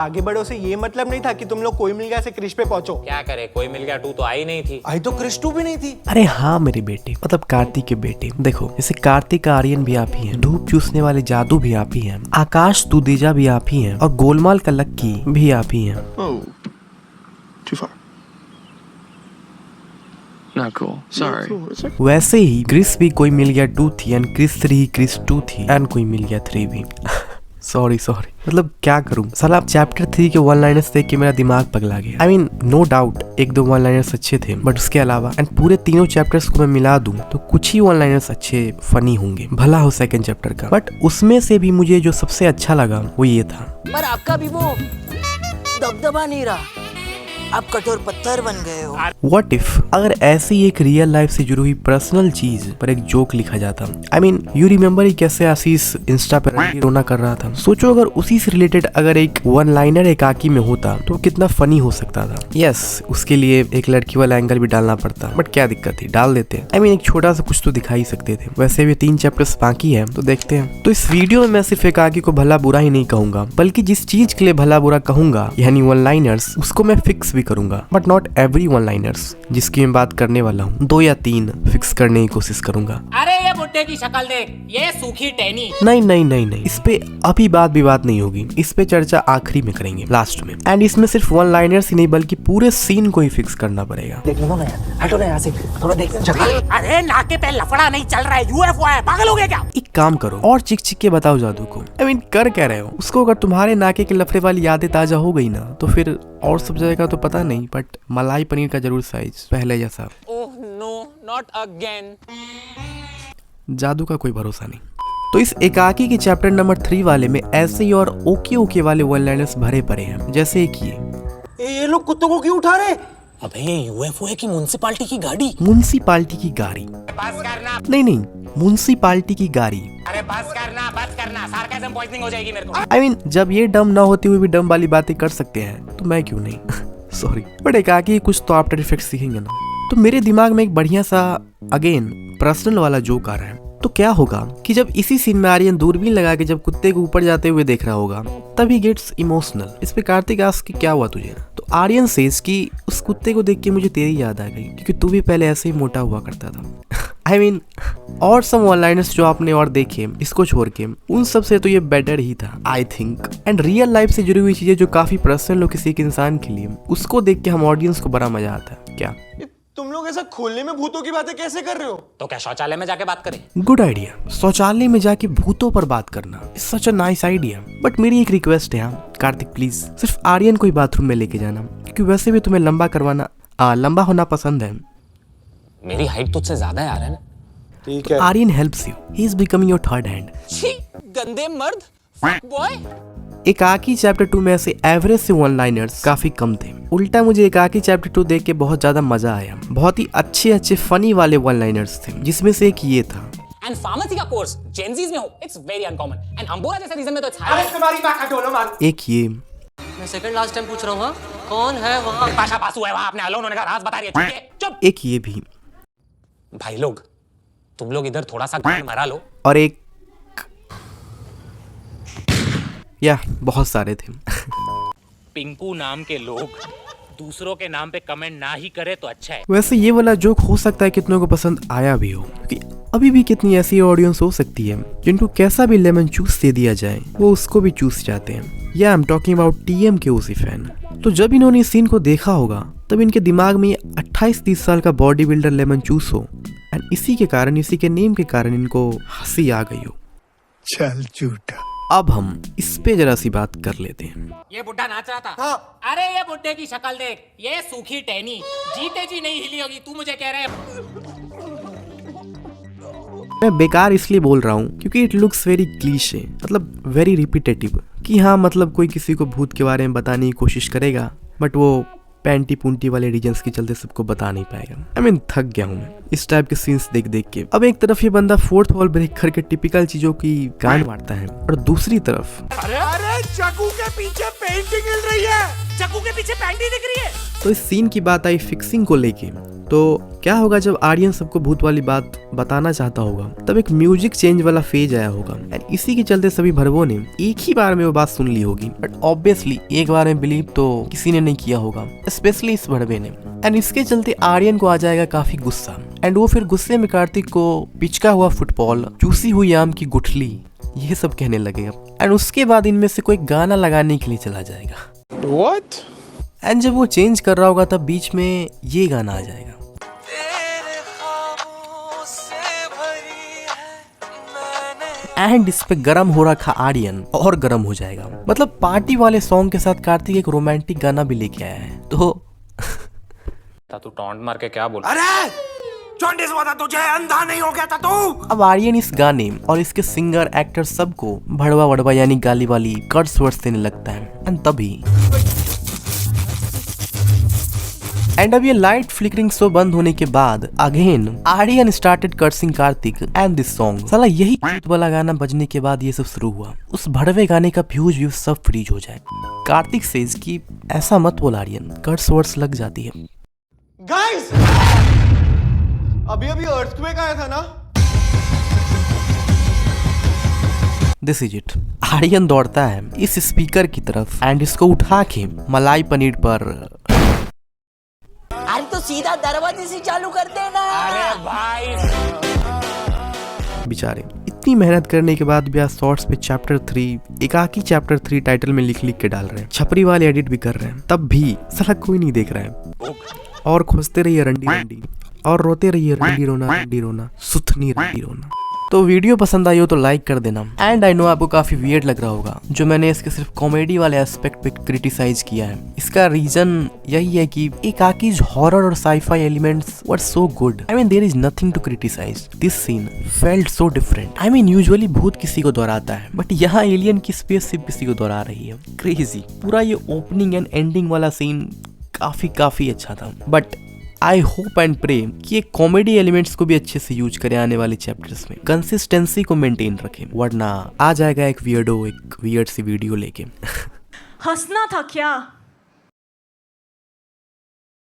आगे बढ़ो से ये मतलब नहीं था कि तुम लोग कोई मिल गया से क्रिश पे पहुंचो। क्या करे, कोई मिल गया टू तो आई नहीं थी। आई तो क्रिश टू भी नहीं थी। अरे हाँ मेरे बेटे, मतलब कार्तिक के बेटे। देखो जैसे कार्तिक का आर्यन भी आप ही है, धूप चूसने वाले जादू भी आप ही है, आकाश दुदेजा भी आप ही है, और गोलमाल का लक्की भी आप ही है। Too far. Not cool. Sorry. वैसे ही क्रिस भी कोई मिल गया 2 थी, एंड क्रिस 3 क्रिस 2 थी, एंड कोई मिल गया 3 भी। सॉरी मतलब क्या करूं साला, चैप्टर 3 के वन लाइनर्स देख के मेरा दिमाग पगला गया। आई मीन नो डाउट एक दो वन लाइनर्स अच्छे थे, बट उसके अलावा एंड पूरे तीनों चैप्टर्स को मैं मिला दूं तो कुछ ही वन लाइनर्स अच्छे फनी होंगे, भला हो सेकंड चैप्टर का। बट उसमें से भी मुझे जो सबसे अच्छा लगा वो ये था, पर आपका भी वो दबदबा नहीं रहा, आप कठोर पत्थर बन गए हो। व्हाट इफ अगर ऐसी एक रियल लाइफ से जुड़ी हुई पर्सनल चीज पर एक जोक लिखा जाता। I mean you remember he कैसे आशीष इंस्टा पर रोना कर रहा था। सोचो अगर उसी से रिलेटेड अगर एक वन लाइनर एकाकी में होता तो कितना फनी हो सकता था। यस उसके लिए एक लड़की वाला एंगल भी डालना पड़ता, बट क्या दिक्कत थी, डाल देते। आई मीन एक छोटा सा कुछ तो दिखा ही सकते थे। वैसे भी 3 चैप्टर्स बाकी है तो देखते हैं। तो इस वीडियो में मैं सिर्फ एकाकी को भला बुरा ही नहीं कहूंगा, बल्कि जिस चीज के लिए भला बुरा कहूंगा यानी वन लाइनर्स, उसको मैं फिक्स करूंगा, but not every one liners जिसकी मैं बात करने वाला हूँ। 2 या 3 फिक्स करने की कोशिश करूंगा। अरे ये बुड्ढे की शक्ल देख, ये सूखी टहनी। नहीं, इस पे अभी बात विवाद नहीं होगी, इस पे चर्चा आखिरी में करेंगे, लास्ट में। एंड इसमें सिर्फ वन लाइनर्स ही नहीं बल्कि पूरे सीन को ही फिक्स करना पड़ेगा। देख लो ना यार, हटो ना यहाँ से, थोड़ा देखते हैं। अरे नाके पे लफड़ा नहीं चल रहा है, यूएफओ है, पागल हो गया क्या? एक काम करो और चिक के बताओ जादू को। आई मीन कर क्या रहे हो उसको। अगर तुम्हारे नाके के लफड़े वाली यादें ताजा हो गई ना तो फिर और सब जाएगा तो पता नहीं, बट मलाई पनीर का जरूर साइज पहले जैसा। Oh no, not again. जादू का कोई भरोसा नहीं। तो इस एकाकी के चैप्टर नंबर 3 वाले में ऐसे ही और ओके वाले वन लाइनर्स भरे पड़े हैं, जैसे एक ये लोग कुत्तों को क्यों उठा रहे? अबे ये यूएफओ है कि म्युनिसिपैलिटी की गाड़ी? म्युनिसिपैलिटी की गाड़ी। बस करना। नहीं म्युनिसिपैलिटी की गाड़ी। अरे बस करना, सार्केज्म पॉइजनिंग हो जाएगी मेरे को। आई मीन जब ये डम ना होते हुए भी डम वाली बातें कर सकते हैं तो मैं क्यों नहीं। सॉरी बट एकाकी कुछ तो आफ्टर इफेक्ट सीखेंगे ना। तो मेरे दिमाग में एक बढ़िया सा अगेन पर्सनल वाला जोक आ रहा है। तो क्या होगा कि जब इसी सीन में आर्यन दूरबीन लगा के जब कुत्ते को ऊपर जाते हुए देख रहा होगा तभी गेट्स इमोशनल। इस पे कार्तिक आस्क कि क्या हुआ तुझे, तो आर्यन सेज कि उस कुत्ते को देख के मुझे तेरी याद आ गई क्योंकि तू भी पहले ऐसे ही मोटा हुआ करता था। आई मीन और सम वन लाइनर्स जो आपने और देखे इसको छोड़ के उन सब से तो ये बेटर ही था I think. And real life से जुड़ी हुई चीजें जो काफी पर्सनल हो किसी एक इंसान के लिए, उसको देख के हम ऑडियंस को बड़ा मजा आता है। क्या तुम लोग ऐसा खोलने में भूतों की बातें कैसे कर रहे हो? तो क्या शौचालय में जाके बात करें? गुड आइडिया, शौचालय में जाके भूतों पर बात करना is such a nice idea. But मेरी एक रिक्वेस्ट है कार्तिक, प्लीज सिर्फ आर्यन को ही बाथरूम में लेके जाना, क्योंकि वैसे भी तुम्हें लंबा होना पसंद है। मेरी हाइट तुझसे ज्यादा है यार। ठीक है। Aryan helps you, he is becoming your third hand. छी, गंदे मर्द, फक बॉय। एकाकी चैप्टर 2 में ऐसे एवरेज से वन लाइनर्स काफी कम थे। उल्टा मुझे एकाकी चैप्टर 2 देख के बहुत ज्यादा मजा आया। बहुत ही अच्छे फनी वाले वन लाइनर्स थे, जिसमें से एक ये था। एंड फार्मेसी का कोर्स जेनजीज में हो, it's very uncommon. And Ambora जैसे रीजन में तो अच्छा है। तुम्हारी मां का ढोलो मार। एक ये मैं सेकंड लास्ट टाइम पूछ रहा हूँ, कौन है वहाँ? पाशा पासू है वहां, अपने अलोन होने का राज बता रही है। चुप। एक ये भी। भाई लोग तुम लोग इधर थोड़ा सा गान मरा लो। और एक या बहुत सारे थे। पिंकू नाम के लोग दूसरों के नाम पे कमेंट ना ही करे तो अच्छा है। वैसे ये वाला जोक हो सकता है कितनों को पसंद आया भी हो, क्योंकि अभी भी कितनी ऐसी ऑडियंस हो सकती है जिनको कैसा भी लेमन जूस दे दिया जाए वो उसको भी चूस जाते हैं। या I am talking about TM के उसी फैन। तो जब इन्होंने इस सीन को देखा होगा तब इनके दिमाग में 28-30 साल का बॉडी बिल्डर लेमन जूस हो, एंड इसी के कारण, इसी के नेम के कारण इनको हंसी आ गई हो। चल झूठा। अब हम इस पे जरा सी बात कर लेते हैं। ये बुड्ढा नाच रहा था। हाँ। अरे ये बुड्ढे की शक्ल देख, ये सूखी टहनी, जीते जी नहीं हिली होगी। तू मुझे कह रहे है? मैं बेकार इसलिए बोल रहा हूँ क्योंकि इट लुक्स वेरी क्लीशे, मतलब वेरी रिपीटेटिव, कि हाँ मतलब कोई किसी को भूत के बारे में बताने की कोशिश करेगा बट वो पैंटी पुंटी वाले रीजन्स के चलते सबको बता नहीं पाएगा। आई मीन थक गया हूँ मैं इस टाइप के सीन्स देख के। अब एक तरफ ये बंदा फोर्थ वॉल ब्रेक करके टिपिकल चीजों की गान मारता है और दूसरी तरफ अरे चाकू के पीछे पेंटिंग हिल रही है। चाकू के पीछे पैंटी दिख रही है। तो इस सीन की बात आई फिक्सिंग को लेके तो क्या होगा जब आर्यन सबको भूत वाली बात बताना चाहता होगा, तब एक म्यूजिक चेंज वाला फेज आया होगा एंड इसी के चलते सभी भरवों ने एक ही बार में वो बात सुन ली होगी। बट ऑब्वियसली एक बार में बिलीव तो किसी ने नहीं किया होगा, स्पेशली इस भड़वे ने। एंड इसके चलते आर्यन को आ जाएगा काफी गुस्सा एंड वो फिर गुस्से में कार्तिक को पिचका हुआ फुटबॉल, चूसी हुई आम की गुठली, ये सब कहने लगेगा। एंड उसके बाद इनमें से कोई गाना लगाने के लिए चला जाएगा। What? एंड जब वो चेंज कर रहा होगा तब बीच में ये गाना आ जाएगा। एंड इस पे गरम हो रखा आर्यन और गरम हो जाएगा। मतलब पार्टी वाले सॉन्ग के साथ कार्तिक एक रोमांटिक गाना भी लेके आया है। तो तू टॉन्ट मार के क्या बोल? अब आर्यन इस गाने और इसके सिंगर एक्टर सबको भड़वा वड़वा यानी गाली वाली कर्स वर्ड्स देने लगता है। एंड तभी अब ये लाइट फ्लिकरिंग शो बंद होने के बाद again Aryan started cursing Kartik and this song. साला यही भूत वाला गाना बजने के बाद ये सब शुरू हुआ। उस भड़वे गाने का फ्यूज व्यूज सब फ्रीज हो जाए। कार्तिक सेज कि ऐसा मत बोल आर्यन, कर्स वर्ड्स लग जाती है। गाइस, अभी अर्थक्वेक आया था ना। This is it. आर्यन दौड़ता है इस स्पीकर की तरफ एंड इसको उठा के मलाई पनीर पर। अरे तो सीधा दरवाजे से चालू कर देना। अरे भाई बेचारे इतनी मेहनत करने के बाद भी आज शॉर्ट्स पे चैप्टर 3 एकाकी चैप्टर 3 टाइटल में लिख के डाल रहे हैं। छपरी वाले एडिट भी कर रहे हैं, तब भी साला कोई नहीं देख रहा है। और खोजते रहिए रंडी रंडी और रोते रहिए रंडी रोना सुथनी रंडी रोना। तो वीडियो पसंद आई हो तो लाइक कर देना। एंड आई नो आपको काफी वियर्ड लग रहा होगा जो मैंने इसके सिर्फ कॉमेडी वाले एस्पेक्ट पे क्रिटिसाइज किया है। इसका रीजन यही है कि एकाकीज हॉरर और sci-fi elements were so good. I mean there is nothing to criticise. This scene felt so different. I mean usually भूत किसी को दोहराता है बट यहाँ एलियन की स्पेसशिप किसी को दोहरा रही है। क्रेजी। पूरा ये ओपनिंग एंड एंडिंग वाला सीन काफी अच्छा था। But I hope and pray कि ये कॉमेडी एलिमेंट्स को भी अच्छे से यूज करें आने वाले चैप्टर्स में, कंसिस्टेंसी को मेंटेन रखें, वरना आ जाएगा एक वियर्ड सी वीडियो लेके। हंसना था क्या?